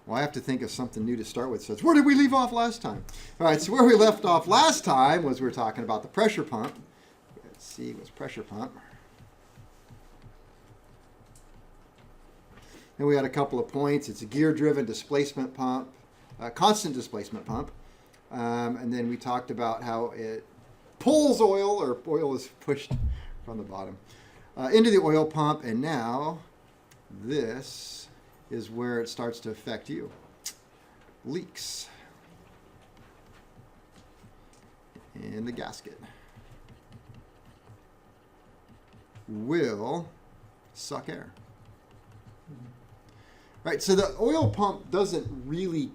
Well, I have to think of something new to start with. So where did we leave off last time? All right, so where we left off last time was we were talking about the pressure pump. Let's see, it was pressure pump. And we had a couple of points. It's a gear-driven displacement pump, constant displacement pump. And then we talked about how it pulls oil, or oil is pushed from the bottom, into the oil pump. And now this is where it starts to affect you. Leaks in the gasket will suck air. Right, so the oil pump doesn't really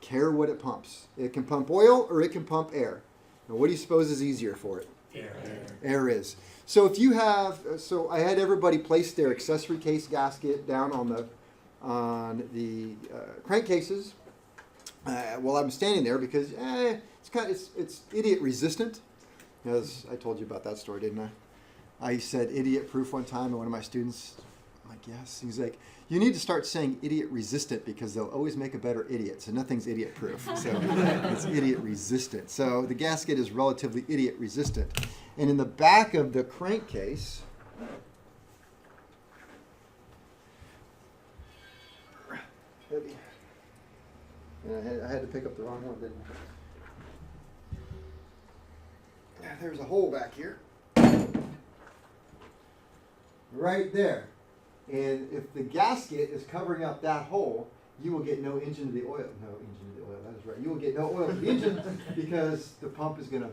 care what it pumps. It can pump oil or it can pump air. Now, what do you suppose is easier for it? Air. Air is. So if you have, so I had everybody place their accessory case gasket down on the crankcases while I'm standing there because it's idiot resistant. As I told you about that story, didn't I? I said idiot proof one time, and one of my students, I'm like, yes. He's like, you need to start saying idiot resistant because they'll always make a better idiot. So nothing's idiot proof. So it's idiot resistant. So the gasket is relatively idiot resistant. And in the back of the crankcase, heavy. And I had to pick up the wrong one, didn't I? There's a hole back here. Right there. And if the gasket is covering up that hole, you will get no engine to the oil. No engine to the oil, that is right. You will get no oil to the engine because the pump is going to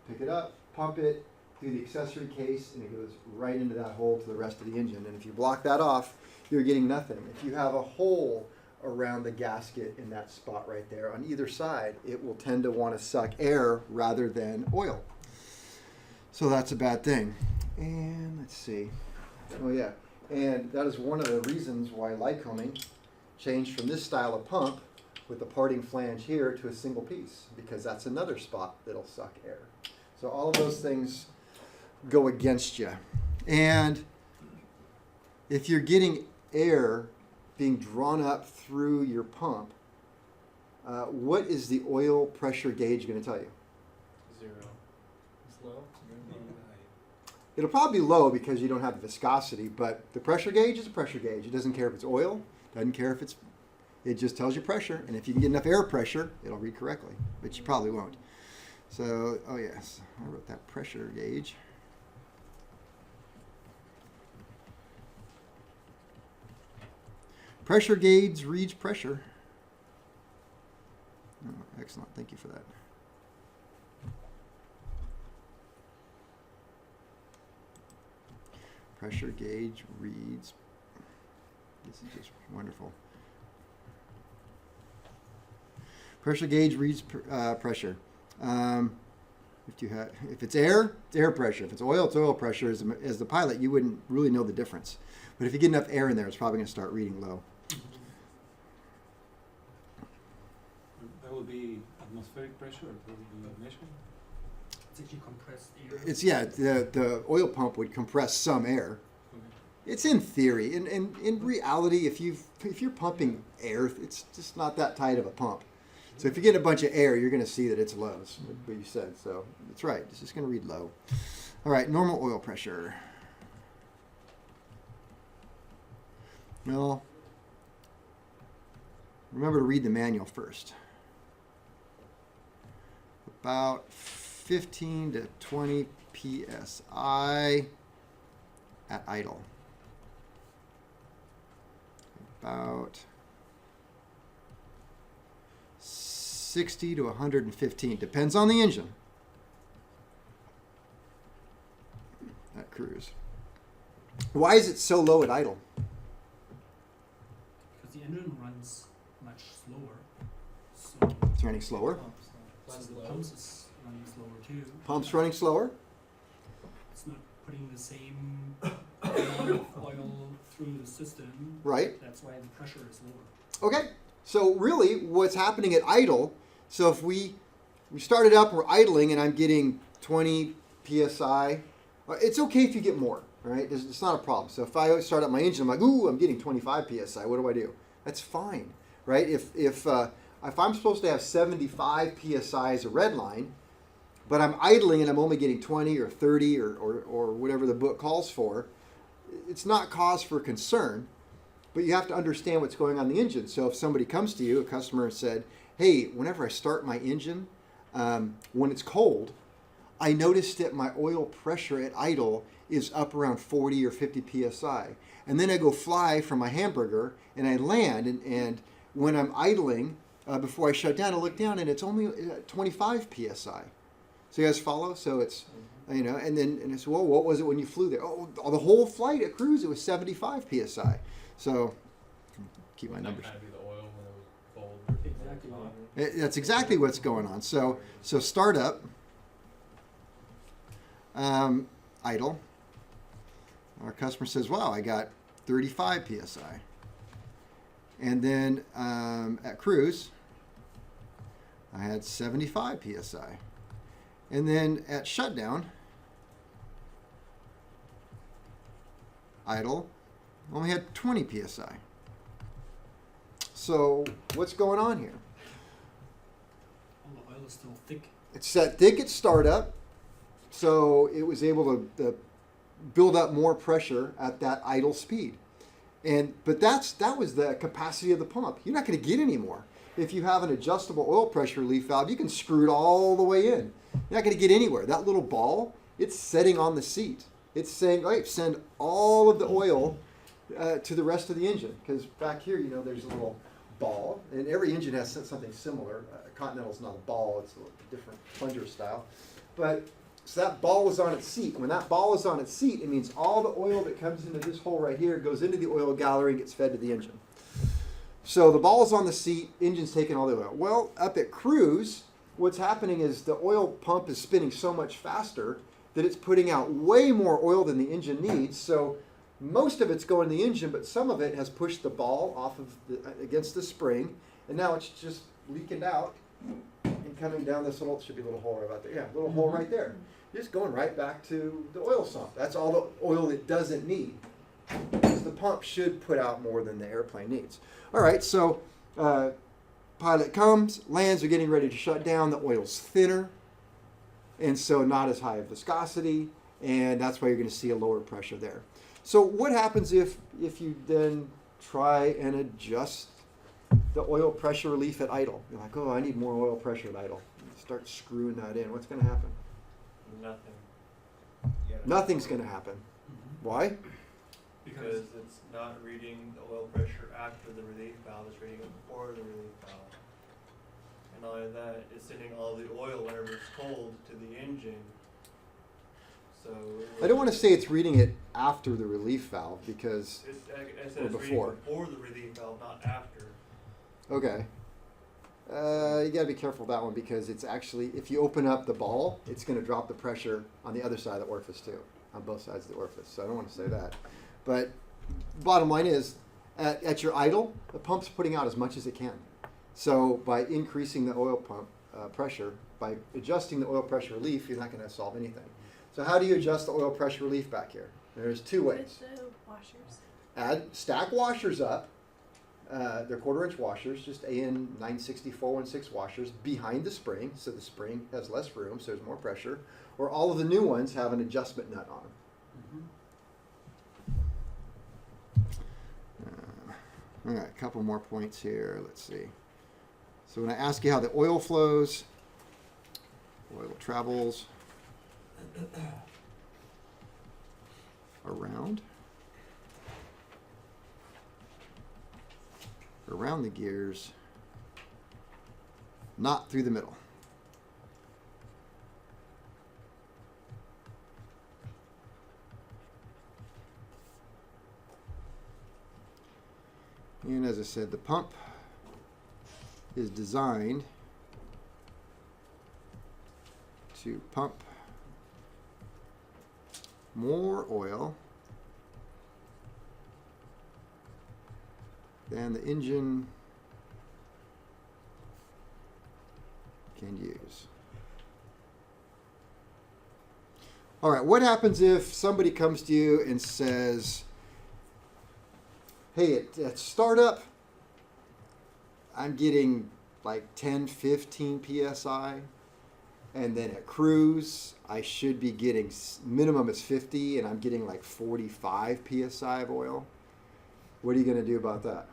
pick it up, pump it through the accessory case, and it goes right into that hole to the rest of the engine. And if you block that off, you're getting nothing. If you have a hole around the gasket in that spot right there on either side, it will tend to want to suck air rather than oil. So that's a bad thing. And let's see. Oh yeah. And that is one of the reasons why Lycoming changed from this style of pump with the parting flange here to a single piece, because that's another spot that'll suck air. So all of those things go against you. And if you're getting air being drawn up through your pump, what is the oil pressure gauge going to tell you? 0. It's low. It'll probably be low because you don't have the viscosity, but the pressure gauge is a pressure gauge. It doesn't care if it's oil, doesn't care if it's, it just tells you pressure. And if you can get enough air pressure, it'll read correctly, but you probably won't. So, oh yes, I wrote that pressure gauge. Pressure gauge reads pressure. Oh, excellent, thank you for that. Pressure gauge reads, this is just wonderful. Pressure gauge reads pressure. If it's air, it's air pressure. If it's oil pressure. As the pilot, you wouldn't really know the difference. But if you get enough air in there, it's probably going to start reading low. That would be atmospheric pressure, or that would be measured? It's actually compressed air. It's, yeah, the oil pump would compress some air. Okay. It's in theory. In reality, if you're pumping air, it's just not that tight of a pump. So if you get a bunch of air, you're going to see that it's low, what you said. So that's right. It's just going to read low. All right, normal oil pressure. Well, remember to read the manual first. About 15 to 20 psi at idle. About 60 to 115, depends on the engine. At cruise. Why is it so low at idle? Because the engine runs much slower. So It's running slower. so the pumps is running slower too. Pump's running slower. It's not putting the same amount of oil through the system. Right. That's why the pressure is lower. Okay. So really what's happening at idle, so if we started up, we're idling, and I'm getting 20 psi. It's okay if you get more. right? It's not a problem. So if I start up my engine, I'm like, ooh, I'm getting 25 psi. What do? That's fine, right? If I'm supposed to have 75 psi as a red line, but I'm idling and I'm only getting 20 or 30 or whatever the book calls for, it's not cause for concern. But you have to understand what's going on in the engine. So if somebody comes to you, a customer, and said, hey, whenever I start my engine, when it's cold, I noticed that my oil pressure at idle is up around 40 or 50 psi. And then I go fly from my hamburger and I land, and when I'm idling, before I shut down, I look down and it's only 25 psi. So you guys follow? So it's, and it's, well, what was it when you flew there? Oh, the whole flight at cruise, it was 75 psi. So, keep my numbers. Kind of be the oil when it was cold versus Exactly. hot. That's exactly what's going on. So startup, idle. Our customer says, wow, I got 35 psi. And then at cruise, I had 75 psi. And then at shutdown, idle, only had 20 psi. So what's going on here? All the oil is still thick. It's set thick at startup, so it was able to build up more pressure at that idle speed. But that was the capacity of the pump. You're not going to get any more. If you have an adjustable oil pressure relief valve, you can screw it all the way in. You're not going to get anywhere. That little ball, it's setting on the seat. It's saying, all right, send all of the oil to the rest of the engine. Because back here, there's a little ball, and every engine has something similar. Continental's not a ball, it's a different plunger style. But so that ball is on its seat. When that ball is on its seat, it means all the oil that comes into this hole right here goes into the oil gallery and gets fed to the engine. So the ball is on the seat, engine's taking all the oil. Well, up at cruise, what's happening is the oil pump is spinning so much faster that it's putting out way more oil than the engine needs. So most of it's going to the engine, but some of it has pushed the ball off of against the spring, and now it's just leaking out and coming down this little, should be a little hole right about there. Yeah, little hole right there. Just going right back to the oil sump. That's all the oil it doesn't need. Because the pump should put out more than the airplane needs. All right, so pilot comes, lands, are getting ready to shut down. The oil's thinner, and so not as high of viscosity, and that's why you're going to see a lower pressure there. So what happens if you then try and adjust the oil pressure relief at idle? You're like, oh, I need more oil pressure at idle. Start screwing that in. What's going to happen? Nothing. Nothing's going to happen. Why? Because it's not reading the oil pressure after the relief valve, it's reading it before the relief valve. And not only that, it's sending all the oil whenever it's cold to the engine. So I don't want to say it's reading it after the relief valve because, I said or it's before. reading before the relief valve, not after. okay. You got to be careful with that one because it's actually, if you open up the ball, it's going to drop the pressure on the other side of the orifice too, on both sides of the orifice. So I don't want to say that. But bottom line is, at your idle, the pump's putting out as much as it can. So by increasing the oil pump pressure, by adjusting the oil pressure relief, you're not going to solve anything. So how do you adjust the oil pressure relief back here? There's two ways. With the washers. Stack washers up. They're 1/4-inch washers, just AN 960 416 washers behind the spring, so the spring has less room, so there's more pressure. Or all of the new ones have an adjustment nut on them. All right, a couple more points here. Let's see. So when I ask you how the oil flows, oil travels around the gears, not through the middle. And as I said, the pump is designed to pump more oil than the engine can use. All right, what happens if somebody comes to you and says, hey, at startup, I'm getting like 10, 15 PSI. And then at cruise, I should be getting, minimum is 50, and I'm getting like 45 PSI of oil. What are you going to do about that?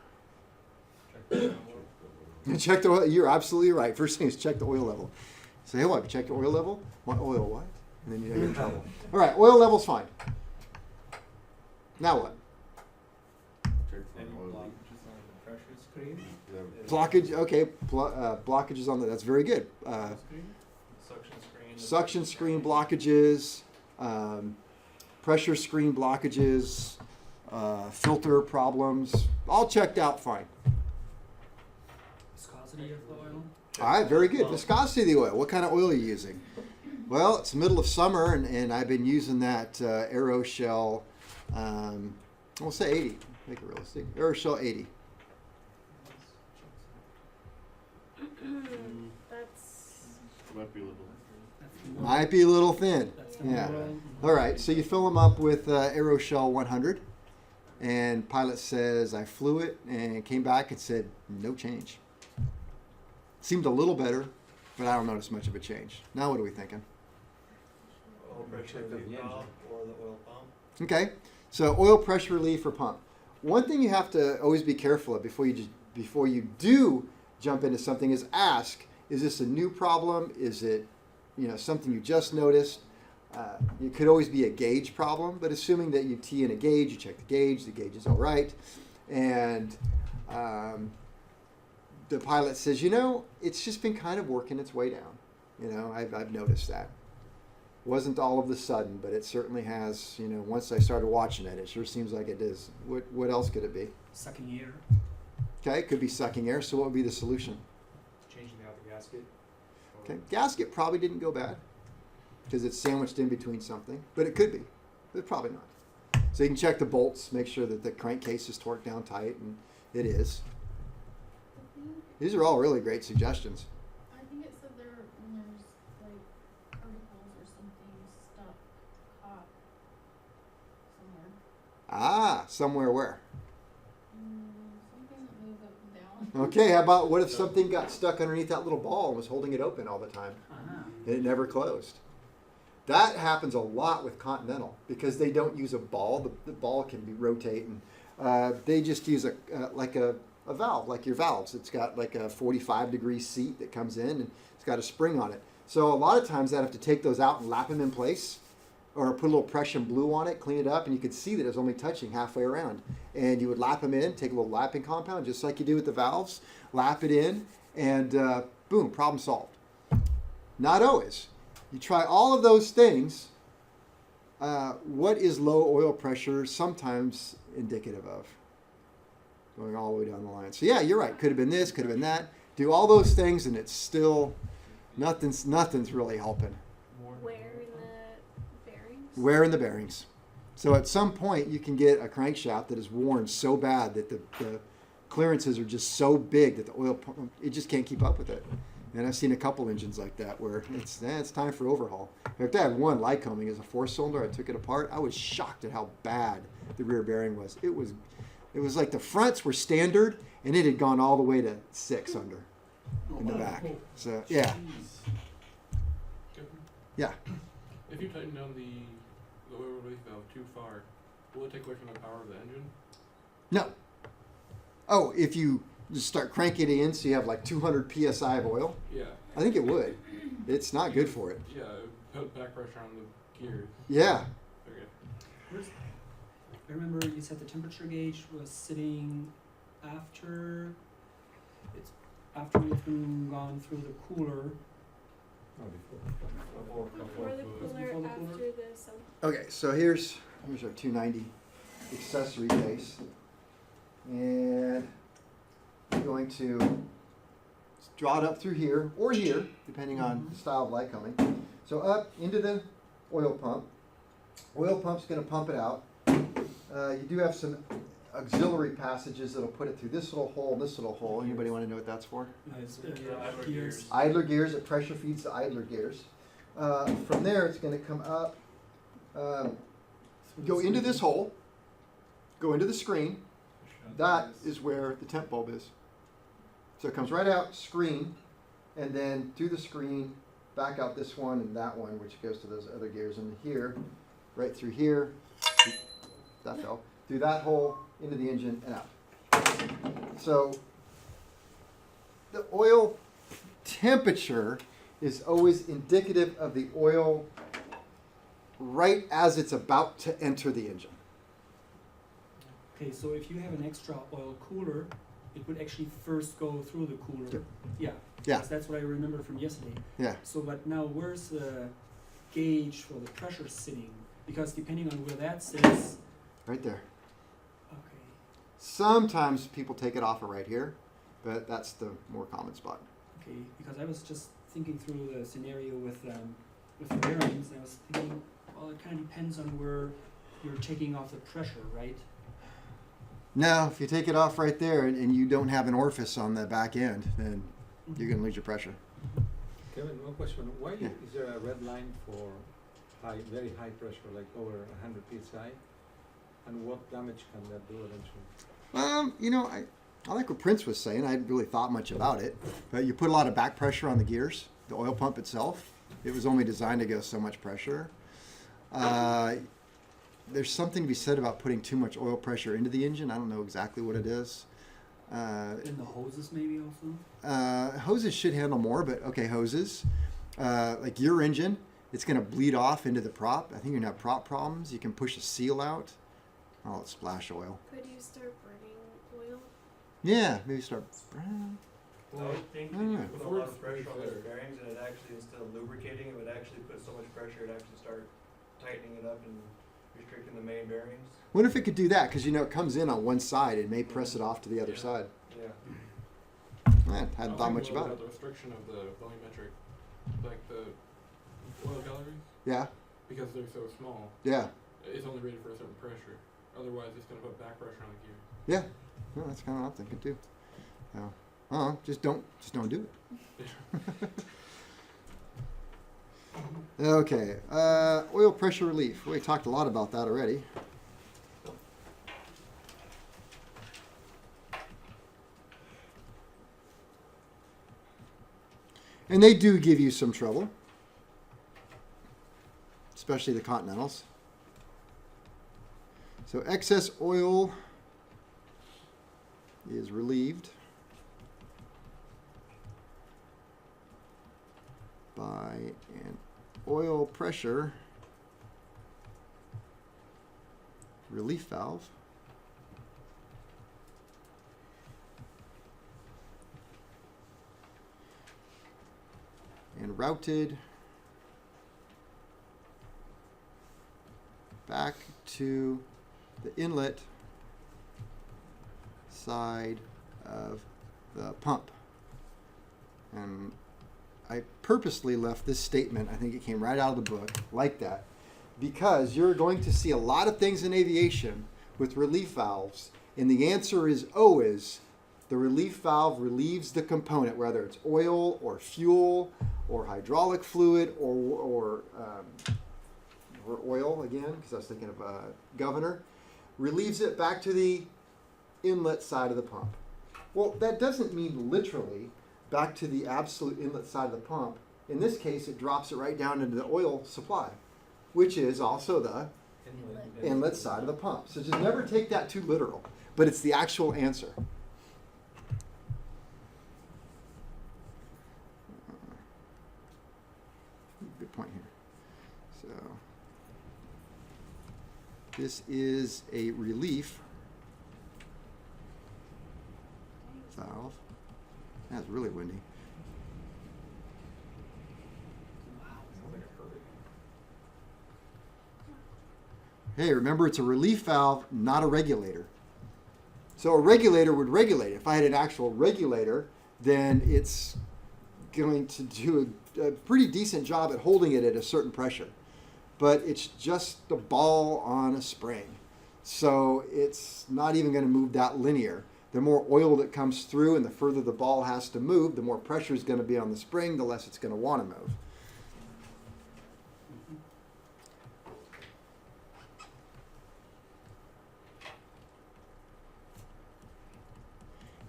Check the oil. You're absolutely right. First thing is check the oil level. Say, hey, what? Check the oil level? My oil what? And then you know you're in trouble. All right, oil level's fine. Now what? Any blockages on the pressure screen? Blockage. Okay, blockages on that's very good. Suction screen. Suction screen blockages, pressure screen blockages, filter problems, all checked out fine. Viscosity of the oil. All right, very good. Viscosity of the oil. What kind of oil are you using? Well, it's the middle of summer, and I've been using that Aeroshell, we'll say 80, make it realistic. Aeroshell 80. That's Might be a little. Might be a little thin. That's the Yeah. oil. All right, so you fill them up with Aeroshell 100, and pilot says, I flew it, and came back and said, no change. Seemed a little better, but I don't notice much of a change. Now what are we thinking? Oil pressure Check the relief engine. valve or the oil pump. Okay, so oil pressure relief or pump. One thing you have to always be careful of before you do jump into something is ask, is this a new problem? Is it something you just noticed? It could always be a gauge problem, but assuming that you tee in a gauge, you check the gauge is all right, and the pilot says, it's just been kind of working its way down. I've noticed that. Wasn't all of the sudden, but it certainly has. Once I started watching it, it sure seems like it is. What else could it be? Sucking air. Okay, it could be sucking air. So what would be the solution? Changing out the gasket. Okay, gasket probably didn't go bad because it's sandwiched in between something, but it could be, but probably not. So you can check the bolts, make sure that the crankcase is torqued down tight, and it is. I think These are all really great suggestions. I think it said there when there's like particles or something stuck caught somewhere. Ah, somewhere where? Something that moves up and down. Okay, how about what if something got stuck underneath that little ball and was holding it open all the time? Ah. And it never closed. That happens a lot with Continental because they don't use a ball. The ball can be rotating. They just use a valve, like your valves. It's got like a 45-degree seat that comes in, and it's got a spring on it. So a lot of times I'd have to take those out and lap them in place, or put a little Prussian blue on it, clean it up, and you could see that it was only touching halfway around. And you would lap them in, take a little lapping compound, just like you do with the valves, lap it in, and boom, problem solved. Not always. You try all of those things. What is low oil pressure sometimes indicative of? Going all the way down the line. So yeah, you're right. Could have been this, could have been that. Do all those things, and it's still nothing's really helping. Where in the bearings? Wear in the bearings. So at some point, you can get a crankshaft that is worn so bad that the clearances are just so big that the oil pump, it just can't keep up with it. And I've seen a couple engines like that where it's time for overhaul. In fact, I had one Lycoming as a 4-cylinder. I took it apart. I was shocked at how bad the rear bearing was. It was like the fronts were standard, and it had gone all the way to 6 under in the back. So yeah, yeah. If you tighten down the oil relief valve too far, will it take away from the power of the engine? No. Oh, if you just start cranking it in so you have like 200 psi of oil, Yeah. I think it would. It's not good for it. Yeah, put back pressure on the gears. Yeah. Okay. I remember you said the temperature gauge was sitting after we've been gone through the cooler. Before the cooler, Before the after cooler? the sub. Okay, so here's our 290 accessory case. And I'm going to draw it up through here or here, depending on the style of light coming. So up into the oil pump. Oil pump's going to pump it out. You do have some auxiliary passages that'll put it through this little hole and this little hole. Anybody want to know what that's for? Idler Gears. Idler gears. It pressure feeds the idler gears. From there, it's going to come up go into this hole, go into the screen. That is where the temp bulb is. So it comes right out, screen, and then through the screen, back out this one and that one, which goes to those other gears in here, right through here, that fell, through that hole, into the engine and out. So the oil temperature is always indicative of the oil right as it's about to enter the engine. Okay, so if you have an extra oil cooler, it would actually first go through the cooler. Yep. Yeah. Yeah. Because that's what I remember from yesterday. Yeah. So, but now where's the gauge for the pressure sitting? Because depending on where that sits, Right there. okay. Sometimes people take it off of right here, but that's the more common spot. Okay, because I was just thinking through the scenario with the bearings, and I was thinking, well, it kind of depends on where you're taking off the pressure, right? Now, if you take it off right there and you don't have an orifice on the back end, then you're going to lose your pressure. Kevin, one question. Why Yeah. is there a red line for very high pressure, like over 100 psi? And what damage can that do eventually? You know, I like what Prince was saying. I hadn't really thought much about it, but you put a lot of back pressure on the gears. The oil pump itself, it was only designed to go so much pressure. There's something to be said about putting too much oil pressure into the engine. I don't know exactly what it is. In the hoses maybe also? Hoses should handle more, but okay, hoses. Like your engine, it's going to bleed off into the prop. I think you're going to have prop problems. You can push a seal out. Oh, it's splash oil. Could you start burning oil? Yeah, maybe start. I would think that you put a lot of pressure on those bearings and it actually, instead of lubricating, it would actually put so much pressure, it'd actually start tightening it up and restricting the main bearings. Wonder if it could do that, because you know it comes in on one side. It may press it off to the other Yeah. side. Yeah. Man, hadn't thought much about it. The restriction of the volumetric, like the oil galleries, Yeah, because they're so small, yeah, it's only rated for a certain pressure. Otherwise, it's going to put back pressure on the gear. yeah. No, that's kind of what I'm thinking too. So, just don't do it. Okay, oil pressure relief. We talked a lot about that already. And they do give you some trouble, especially the Continentals. So excess oil is relieved by an oil pressure relief valve. And routed back to the inlet side of the pump. And I purposely left this statement, I think it came right out of the book, like that, because you're going to see a lot of things in aviation with relief valves, and the answer is always the relief valve relieves the component, whether it's oil or fuel or hydraulic fluid or oil again, because I was thinking of governor, relieves it back to the inlet side of the pump. Well, that doesn't mean literally back to the absolute inlet side of the pump. In this case, it drops it right down into the oil supply, which is also the inlet side of the pump. So just never take that too literal, but it's the actual answer. Good point here. So this is a relief valve. That's really windy. Hey, remember it's a relief valve, not a regulator. So a regulator would regulate. If I had an actual regulator, then it's going to do a pretty decent job at holding it at a certain pressure. But it's just a ball on a spring. So it's not even going to move that linear. The more oil that comes through and the further the ball has to move, the more pressure is going to be on the spring, the less it's going to want to move.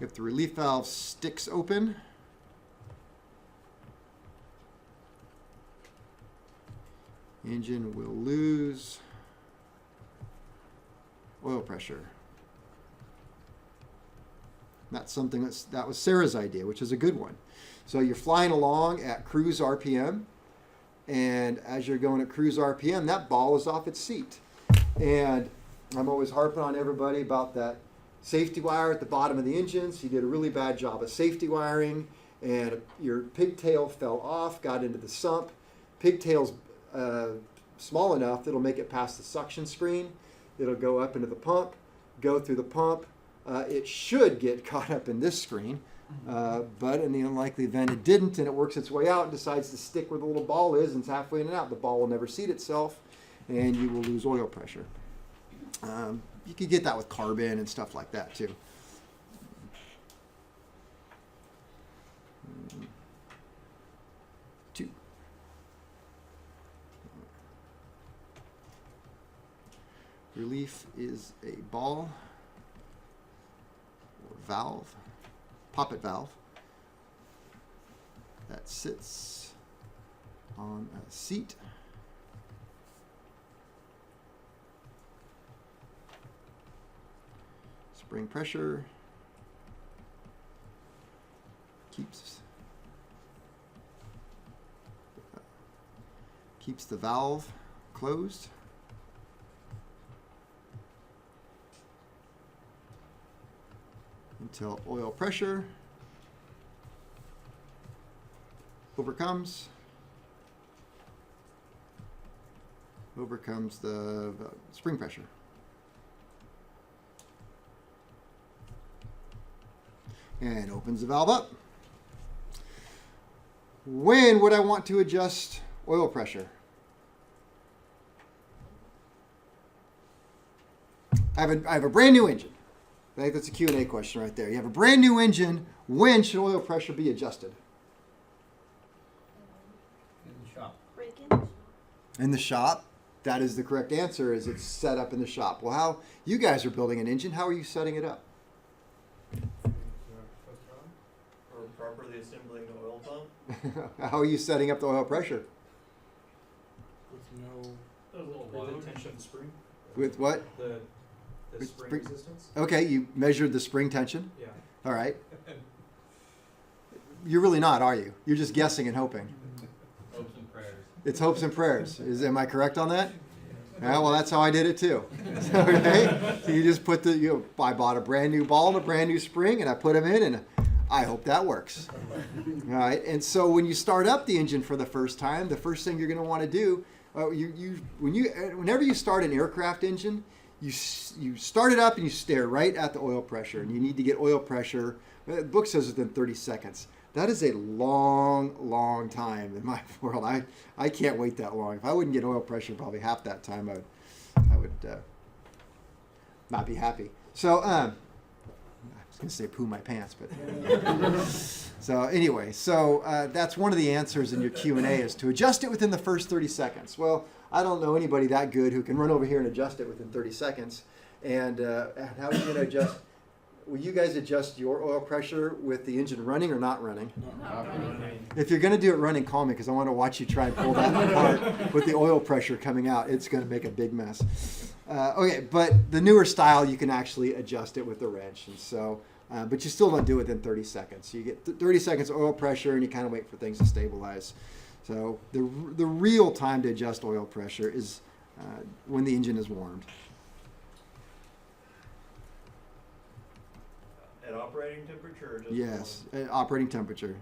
If the relief valve sticks open, engine will lose oil pressure. That's something that was Sarah's idea, which is a good one. So you're flying along at cruise RPM, and as you're going at cruise RPM, that ball is off its seat. And I'm always harping on everybody about that safety wire at the bottom of the engine. So you did a really bad job of safety wiring, and your pigtail fell off, got into the sump. Pigtail's small enough that it'll make it past the suction screen. It'll go up into the pump, go through the pump. It should get caught up in this screen, but in the unlikely event it didn't, and it works its way out and decides to stick where the little ball is and it's halfway in and out. The ball will never seat itself, and you will lose oil pressure. You could get that with carbon and stuff like that too. Two. Relief is a ball or valve, poppet valve, that sits on a seat. Spring pressure keeps the valve closed. Until oil pressure overcomes the spring pressure. And opens the valve up. When would I want to adjust oil pressure? I have a brand new engine. I think that's a Q&A question right there. You have a brand new engine. When should oil pressure be adjusted? In the shop. Break-in? In the shop. That is the correct answer, is it's set up in the shop. Well, how you guys are building an engine, how are you setting it up? Or properly assembling the oil pump. How are you setting up the oil pressure? With no A little load. tension spring. With what? The With spring spring- resistance. Okay, you measured the spring tension. Yeah. All right. You're really not, are you? You're just guessing and hoping. hopes and prayers. It's hopes and prayers. Am I correct on that? Yeah, well, that's how I did it too. Okay, so you just put I bought a brand new ball and a brand new spring, and I put them in, and I hope that works. All right, and so when you start up the engine for the first time, the first thing you're going to want to do, whenever you start an aircraft engine, you start it up and you stare right at the oil pressure, and you need to get oil pressure. The book says within 30 seconds. That is a long, long time in my world. I can't wait that long. If I wouldn't get oil pressure probably half that time, I would not be happy. So I was going to say poo my pants, but so anyway, that's one of the answers in your Q&A is to adjust it within the first 30 seconds. Well, I don't know anybody that good who can run over here and adjust it within 30 seconds. And how are you going to adjust? Will you guys adjust your oil pressure with the engine running or not running? If you're going to do it running, call me because I want to watch you try and pull that apart with the oil pressure coming out. It's going to make a big mess. Okay, but the newer style, you can actually adjust it with the wrench. And so, but you still don't do it within 30 seconds. So you get 30 seconds oil pressure and you kind of wait for things to stabilize. So the real time to adjust oil pressure is when the engine is warmed. At operating temperature or just Yes, operating temperature.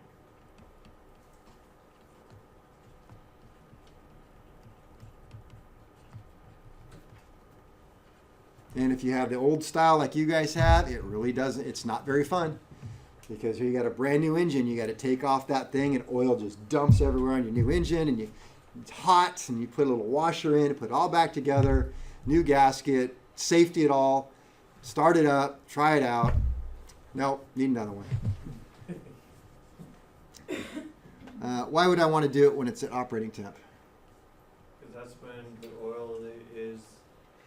And if you have the old style like you guys have, it really doesn't, it's not very fun. Because you got a brand new engine, you got to take off that thing and oil just dumps everywhere on your new engine, and it's hot, and you put a little washer in, put it all back together, new gasket, safety it all, start it up, try it out. Nope, need another one. Why would I want to do it when it's at operating temp? Because that's when the oil is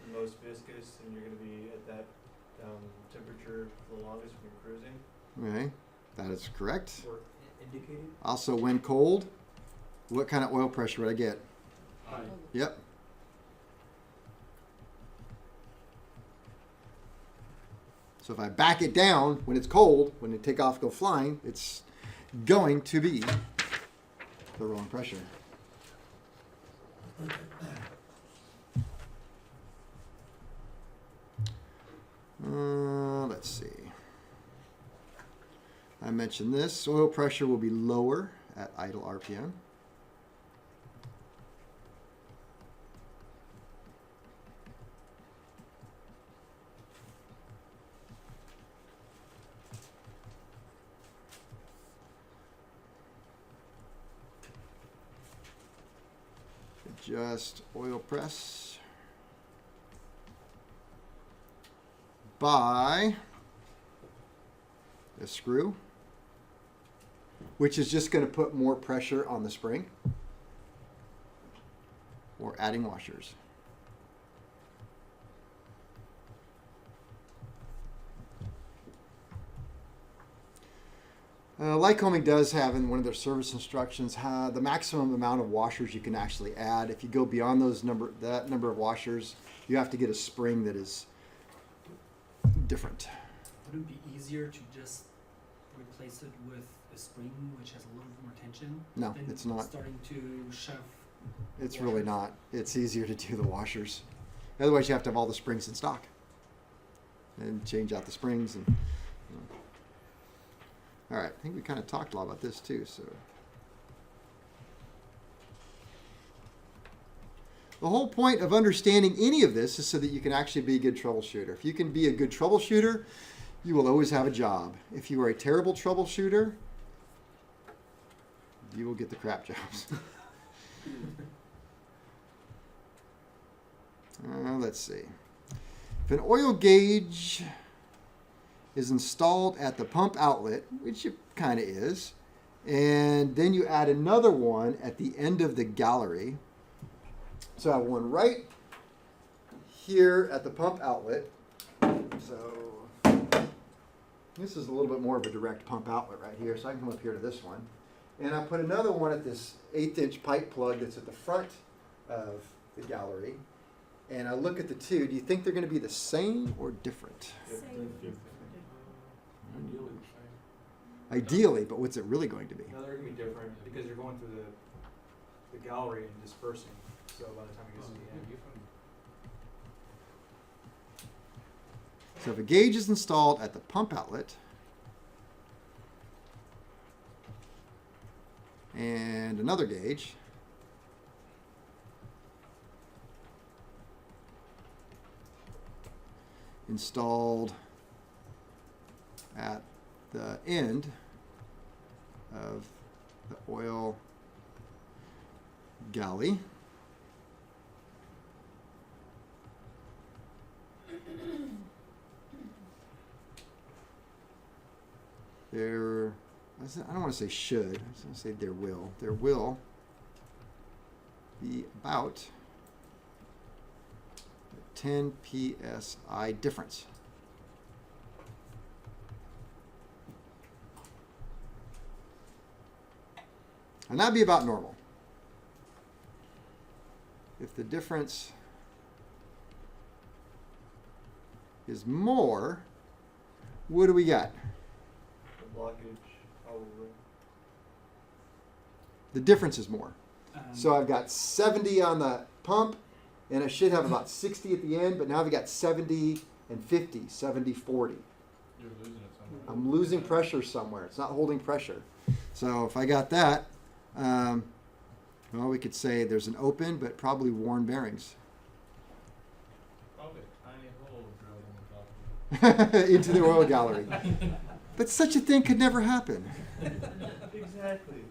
the most viscous, and you're going to be at that temperature for the longest when you're cruising. Okay, that is correct. Or indicated? Also, when cold, what kind of oil pressure would I get? High. Yep. So if I back it down when it's cold, when they take off, go flying, it's going to be the wrong pressure. Let's see. I mentioned this. Oil pressure will be lower at idle RPM. Adjust oil press by a screw, which is just going to put more pressure on the spring, or adding washers. Lycoming does have in one of their service instructions the maximum amount of washers you can actually add. If you go beyond that number of washers, you have to get a spring that is different. Would it be easier to just replace it with a spring which has a little bit more tension? No, than it's not. starting to shove. It's really not. It's easier to do the washers. Otherwise, you have to have all the springs in stock and change out the springs. And all right, I think we kind of talked a lot about this too. So the whole point of understanding any of this is so that you can actually be a good troubleshooter. If you can be a good troubleshooter, you will always have a job. If you are a terrible troubleshooter, you will get the crap jobs. Let's see. If an oil gauge is installed at the pump outlet, which it kind of is, and then you add another one at the end of the gallery. So I have one right here at the pump outlet. So this is a little bit more of a direct pump outlet right here, so I can come up here to this one. And I put another one at this 1/8" pipe plug that's at the front of the gallery. And I look at the two. Do you think they're going to be the same or different? Ideally the same. Ideally, but what's it really going to be? No, they're gonna be different because you're going through the gallery and dispersing. So by the time it gets to the end, So if a gauge is installed at the pump outlet and another gauge installed at the end of the oil galley, there, I don't want to say should, I was going to say there will be about a 10 psi difference. And that'd be about normal. If the difference is more, what do we got? The blockage, probably. The difference is more. So I've got 70 on the pump, and I should have about 60 at the end, but now I've got 70 and 50, 70, 40. You're losing it somewhere. I'm losing pressure somewhere. It's not holding pressure. So if I got that, well, we could say there's an open, but probably worn bearings. Probably a tiny hole drilled in the top. Into the oil gallery. But such a thing could never happen. Exactly.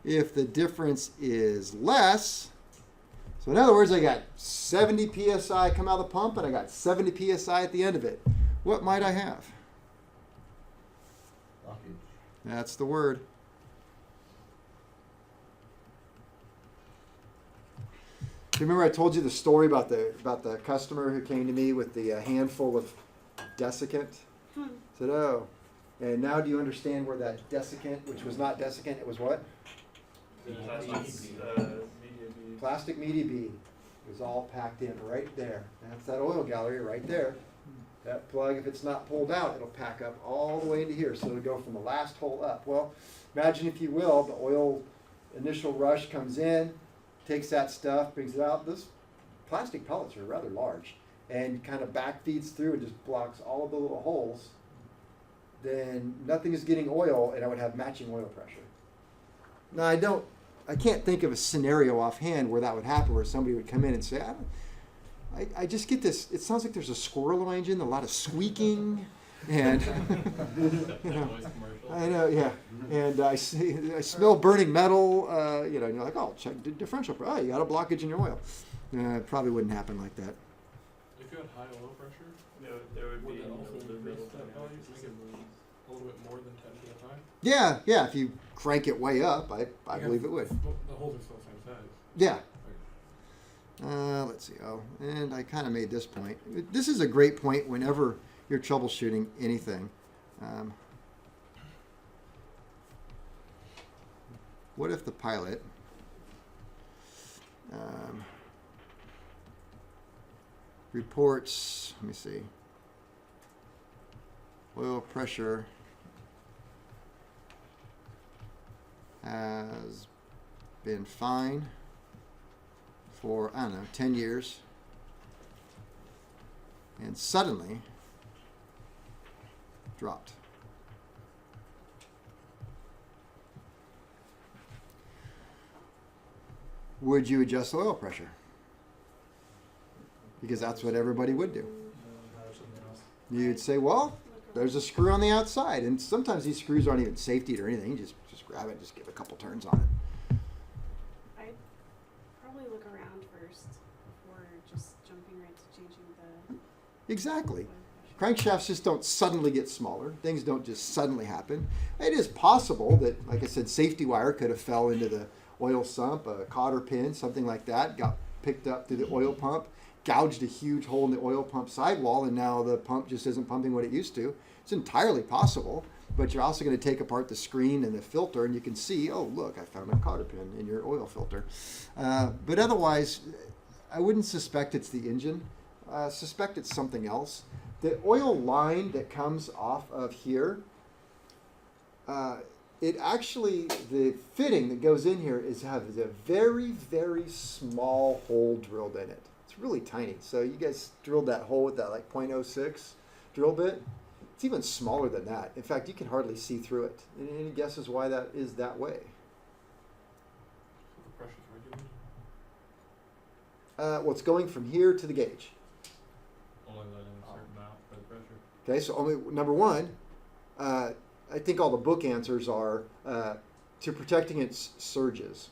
If the difference is less, so in other words, I got 70 psi come out of the pump and I got 70 psi at the end of it. What might I have? Blockage. That's the word. Do you remember I told you the story about the customer who came to me with the handful of desiccant? Said, oh, and now do you understand where that desiccant, which was not desiccant, it was what? Plastic media bead. It was all packed in right there. That's that oil gallery right there. That plug, if it's not pulled out, it'll pack up all the way into here. So it'll go from the last hole up. Well, imagine if you will, the oil initial rush comes in, takes that stuff, brings it out. Those plastic pellets are rather large and kind of back feeds through and just blocks all of the little holes. Then nothing is getting oil, and I would have matching oil pressure. Now I can't think of a scenario offhand where that would happen, where somebody would come in and say, I just get this, it sounds like there's a squirrel in my engine, a lot of squeaking, and, you know, I know, yeah, and I smell burning metal, you know, and you're like, oh, check the differential, oh, you got a blockage in your oil. It probably wouldn't happen like that. If you had high oil pressure, There would would be that also the increase real that value, dynamics. make it a little bit more than 10 to the time? Yeah, if you crank it way up, I believe it would. Well, the holes are still the same size. Yeah. Let's see. Oh, and I kind of made this point. This is a great point whenever you're troubleshooting anything. What if the pilot reports, let me see, oil pressure has been fine for, I don't know, 10 years, and suddenly dropped. Would you adjust the oil pressure? Because that's what everybody would do. You'd say, well, there's a screw on the outside, and sometimes these screws aren't even safety or anything. You just grab it and just give a couple turns on it. I'd probably look around first before just jumping right to changing the Exactly. oil pressure. Crankshafts just don't suddenly get smaller. Things don't just suddenly happen. It is possible that, like I said, safety wire could have fell into the oil sump, a cotter pin, something like that, got picked up through the oil pump, gouged a huge hole in the oil pump sidewall, and now the pump just isn't pumping what it used to. It's entirely possible, but you're also going to take apart the screen and the filter, and you can see, oh, look, I found a cotter pin in your oil filter. But otherwise, I wouldn't suspect it's the engine. Suspect it's something else. The oil line that comes off of here, it actually, the fitting that goes in here has a very, very small hole drilled in it. It's really tiny. So you guys drilled that hole with that like .06 drill bit. It's even smaller than that. In fact, you can hardly see through it. Any guesses why that is that way? The pressure's regulated. Well, it's going from here to the gauge. Only letting a certain amount for the pressure. Okay, so only number one, I think all the book answers are to protect against surges.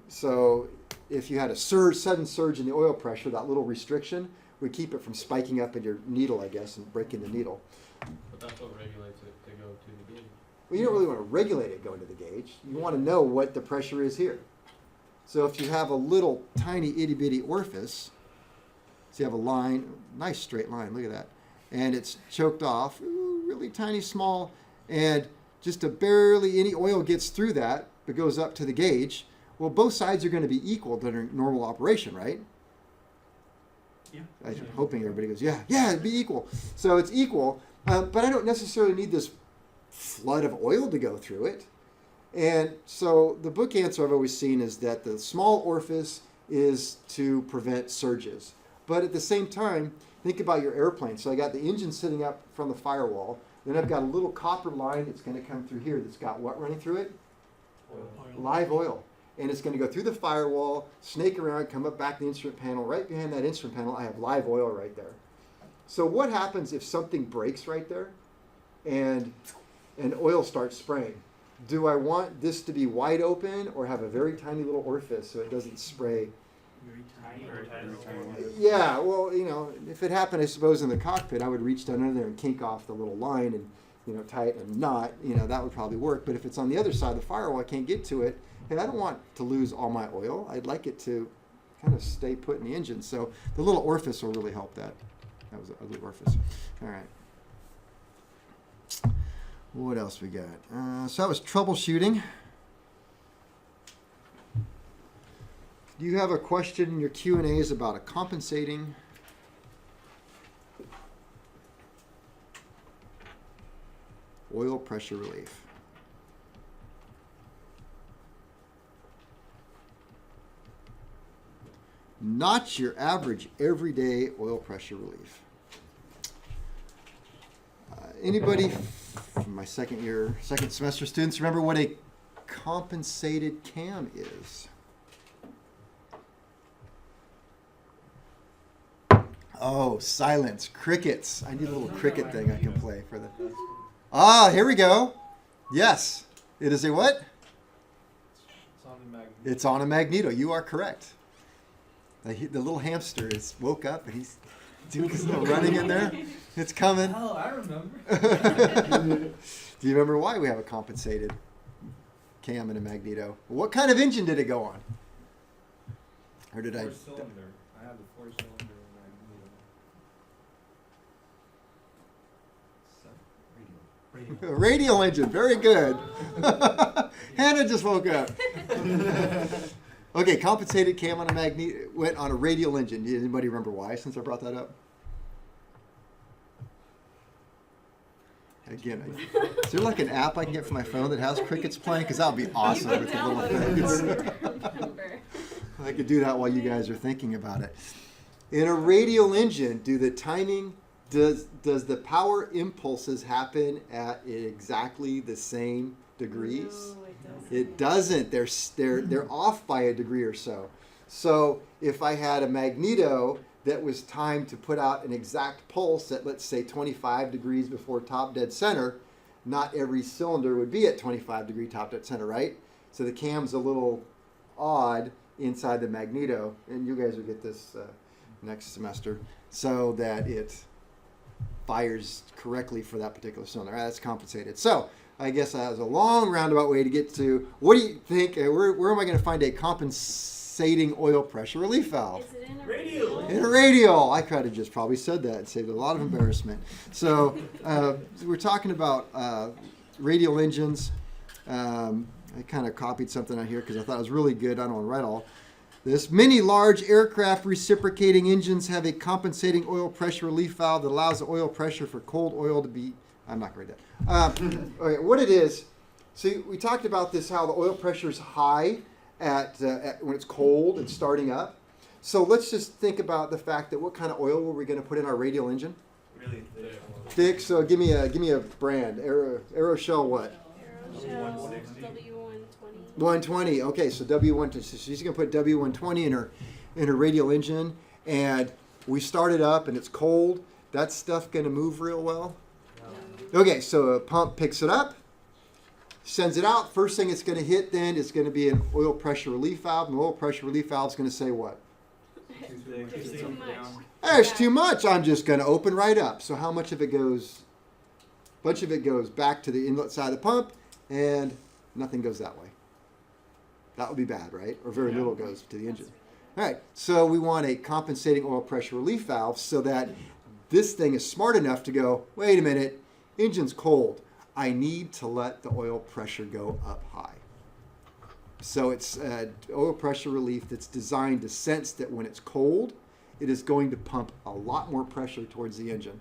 So if you had a sudden surge in the oil pressure, that little restriction would keep it from spiking up in your needle, I guess, and breaking the needle. But that's what regulates it to go to the gauge. Well, you don't really want to regulate it going to the gauge. You want to know what the pressure is here. So if you have a little tiny itty bitty orifice, so you have a line, nice straight line, look at that, and it's choked off, really tiny, small, and just a barely any oil gets through that, but goes up to the gauge. Well, both sides are going to be equal during normal operation, right? Yeah. I'm hoping everybody goes, yeah, it'd be equal. So it's equal, but I don't necessarily need this flood of oil to go through it. And so the book answer I've always seen is that the small orifice is to prevent surges. But at the same time, think about your airplane. So I got the engine sitting up from the firewall. Then I've got a little copper line that's going to come through here that's got what running through it? Live oil. And it's going to go through the firewall, snake around, come up back to the instrument panel. Right behind that instrument panel, I have live oil right there. So what happens if something breaks right there and oil starts spraying? Do I want this to be wide open or have a very tiny little orifice so it doesn't spray? Very tiny. Yeah, well, you know, if it happened, I suppose, in the cockpit, I would reach down under there and kink off the little line and, you know, tie it in a knot. You know, that would probably work. But if it's on the other side of the firewall, I can't get to it. Hey, I don't want to lose all my oil. I'd like it to kind of stay put in the engine. So the little orifice will really help that. That was a little orifice. All right. What else we got? So that was troubleshooting. Do you have a question in your Q&As about a compensating oil pressure relief? Not your average everyday oil pressure relief. Anybody from my second semester students remember what a compensated cam is? Oh, silence, crickets. I need a little cricket thing I can play for the. Ah, here we go. Yes, it is a what? It's on the magnet. It's on a magneto. You are correct. The little hamster is woke up and he's doing his little running in there. It's coming. Oh, I remember. Do you remember why we have a compensated cam and a magneto? What kind of engine did it go on? Or did I? Four-cylinder. I have the four-cylinder magneto. A radial engine. Very good. Hannah just woke up. Okay, compensated cam on a went on a radial engine. Does anybody remember why, since I brought that up? Again, is there like an app I can get for my phone that has crickets playing? Because that would be awesome with the little things. I could do that while you guys are thinking about it. In a radial engine, does the power impulses happen at exactly the same degrees? No, it doesn't. It doesn't. They're off by a degree or so. So if I had a magneto that was timed to put out an exact pulse at, let's say, 25 degrees before top dead center, not every cylinder would be at 25 degree top dead center, right? So the cam's a little odd inside the magneto, and you guys will get this next semester, so that it fires correctly for that particular cylinder. That's compensated. So I guess that was a long roundabout way to get to, what do you think, where am I going to find a compensating oil pressure relief valve? Is it in a Radial. In a radial. I could have just probably said that and saved a lot of embarrassment. So we're talking about radial engines. I kind of copied something out here because I thought it was really good. I don't want to write all this. Many large aircraft reciprocating engines have a compensating oil pressure relief valve that allows the oil pressure for cold oil to be. I'm not going to read that. Okay, what it is, so we talked about this, how the oil pressure is high at when it's cold and starting up. So let's just think about the fact that what kind of oil were we going to put in our radial engine? Really thick. Thick. So give me a brand. Aeroshell what? Aeroshell W160. W120. 120. Okay, so W120. So she's going to put W120 in her radial engine, and we start it up and it's cold. That stuff going to move real well? Okay, so a pump picks it up, sends it out. First thing it's going to hit then is going to be an oil pressure relief valve. And the oil pressure relief valve is going to say what? There's too much. There's too much. I'm just going to open right up. So how much of it goes? A bunch of it goes back to the inlet side of the pump, and nothing goes that way. That would be bad, right? Or very little goes to the engine. All right, so we want a compensating oil pressure relief valve so that this thing is smart enough to go, wait a minute, engine's cold. I need to let the oil pressure go up high. So it's oil pressure relief that's designed to sense that when it's cold, it is going to pump a lot more pressure towards the engine.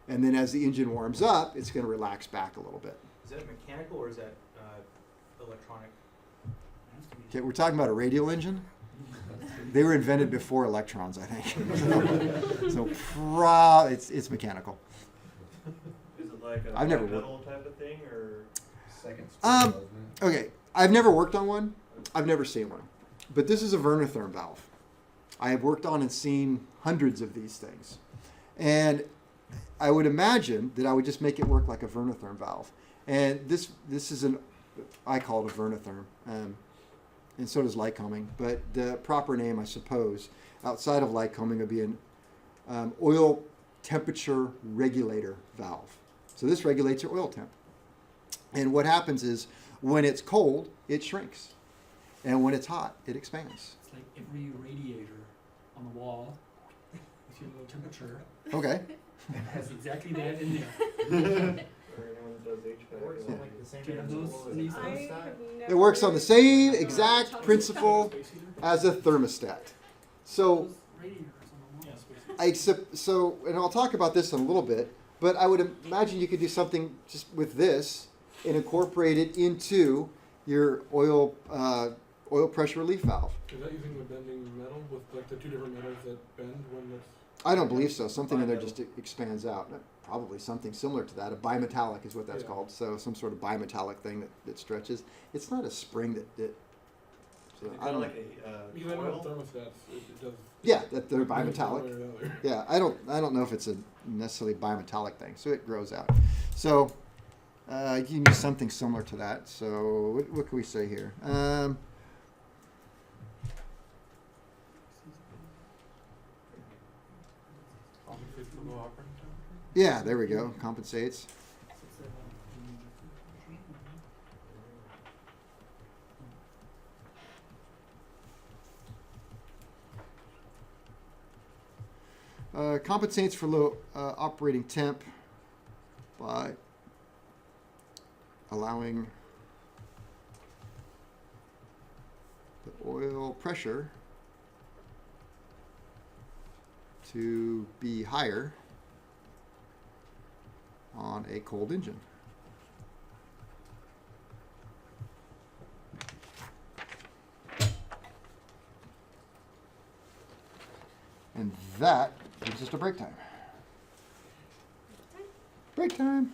And then as the engine warms up, it's going to relax back a little bit. Is that mechanical or is that electronic? Okay, we're talking about a radial engine. They were invented before electrons, I think. So it's mechanical. Is it like a I've never metal type of thing, or? Second Okay, I've never worked on one. I've never seen one. But this is a Vernotherm valve. I have worked on and seen hundreds of these things. And I would imagine that I would just make it work like a Vernotherm valve. And this is I call it a Vernotherm. And so does Lycoming. But the proper name, I suppose, outside of Lycoming would be an oil temperature regulator valve. So this regulates your oil temp. And what happens is when it's cold, it shrinks. And when it's hot, it expands. It's like every radiator on the wall with your little temperature Okay. has exactly that in there. Or anyone that does HVAC. It works on like the same Do you have principle those as in a these I things? thermostat. have It never works on the same done exact that. principle Space heater? as a thermostat. So Those radiators on the wall. Yeah, space heater. so, and I'll talk about this in a little bit, but I would imagine you could do something just with this and incorporate it into your oil pressure relief valve. Is that using the bending metal with like the two different metals that bend when it's? I don't believe so. Something in there just expands out. Probably something similar to that. A bimetallic is what that's Yeah. called. So some sort of bimetallic thing that stretches. It's not a spring that Is so it I kinda don't. like Because a I know coil? thermostats, it does. Yeah, that they're it moves one way bimetallic. or the other. Yeah, I don't know if it's a necessarily bimetallic thing. So it grows out. So you can use something similar to that. So what can we say here? Compensates for low operating temperature? Yeah, there we go. Compensates. Compensates for low operating temp by allowing the oil pressure to be higher on a cold engine. And that brings us to break time. Break time.